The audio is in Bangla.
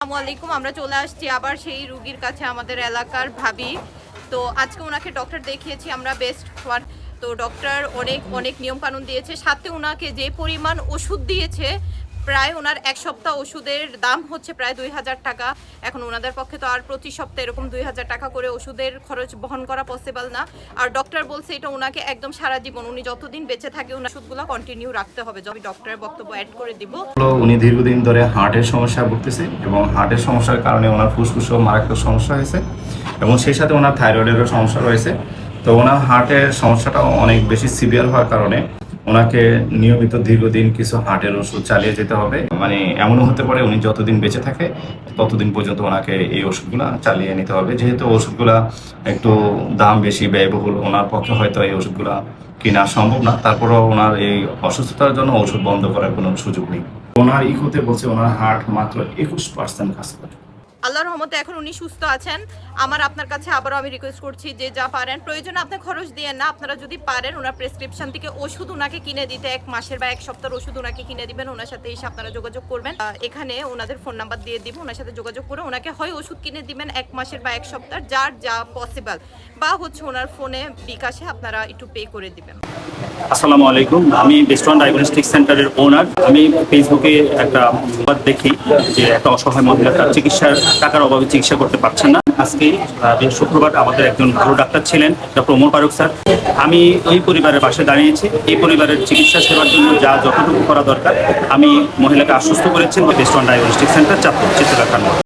আসসালামু আলাইকুম। আমরা চলে আসছি আবার সেই রুগীর কাছে, আমাদের এলাকার ভাবি। তো আজকে ওনাকে ডক্টর দেখিয়েছি আমরা, বেস্ট ওয়ান। তো ডক্টর অনেক অনেক নিয়মকানুন দিয়েছে, সাথে ওনাকে যে পরিমাণ ওষুধ দিয়েছে, প্রায় ওনার এক সপ্তাহ ওষুধের দাম হচ্ছে প্রায় 2000 টাকা। এখন ওনাদের পক্ষে তো আর প্রতি সপ্তাহে এরকম 2000 টাকা করে ওষুধের খরচ বহন করা পসিবল না। আর ডক্টর বলছে এটা ওনাকে একদম সারা জীবন, উনি যতদিন বেঁচে থাকে ওনার ওষুধগুলো কন্টিনিউ রাখতে হবে। আমি ডক্টরের বক্তব্য অ্যাড করে দিব। উনি দীর্ঘদিন ধরে হার্টের সমস্যা ভুগতেছে এবং হার্টের সমস্যার কারণে ওনার ফুসফুসও মারাত্মক সমস্যা হয়েছে এবং সেই সাথে ওনার থাইরয়েডেরও সমস্যা রয়েছে। তো ওনার হার্টের সমস্যাটা অনেক বেশি সিভিয়ার হওয়ার কারণে ওনাকে নিয়মিত দীর্ঘদিন কিছু হার্টের ওষুধ চালিয়ে যেতে হবে। মানে এমনও হতে পারে উনি যতদিন বেঁচে থাকে ততদিন পর্যন্ত ওনাকে এই ওষুধগুলো চালিয়ে নিতে হবে। যেহেতু ওষুধগুলা একটু দাম বেশি, ব্যয়বহুল, ওনার পক্ষে হয়তো এই ওষুধগুলা কেনা সম্ভব না। তারপরেও ওনার এই অসুস্থতার জন্য ওষুধ বন্ধ করার কোনো সুযোগ নেই। ওনার ইকোতে বলছে ওনার হার্ট মাত্র 21% কাজ করে। আল্লাহর রহমতে এখন উনি সুস্থ আছেন। আমার আপনার কাছে আবারও আমি রিকোয়েস্ট করছি যে যা পারেন, প্রয়োজনে আপনি খরচ দিয়ে না, আপনারা যদি পারেন ওনার প্রেসক্রিপশন থেকে ওষুধ ওনাকে কিনে দিতে, 1 মাসের বা 1 সপ্তাহের ওষুধ ওনাকে কিনে দিবেন। ওনার সাথে এসে আপনারা যোগাযোগ করবেন, এখানে ওনাদের ফোন নাম্বার দিয়ে দিব। ওনার সাথে যোগাযোগ করে ওনাকে হয় ওষুধ কিনে দিবেন 1 মাসের বা 1 সপ্তাহ, যার যা পসিবল, বা হচ্ছে ওনার ফোনে বিকাশে আপনারা একটু পে করে দিবেন। আসসালামু আলাইকুম, আমি বেস্ট ওয়ান ডায়াগনস্টিক সেন্টারের ওনার। আমি ফেসবুকে একটা সংবাদ দেখি যে একটা অসহায় মহিলা তার চিকিৎসার টাকার অভাবে চিকিৎসা করতে পারছেন না। আজকে শুক্রবার আমাদের একজন ভালো ডাক্তার ছিলেন, ডক্টর ওমর ফারুক স্যার। আমি ওই পরিবারের পাশে দাঁড়িয়েছি। এই পরিবারের চিকিৎসা সেবার জন্য যা যতটুকু করা দরকার আমি মহিলাকে আশ্বস্ত করেছেন best one diagnostic centre, Chandpur, চিত্তলাখান্না।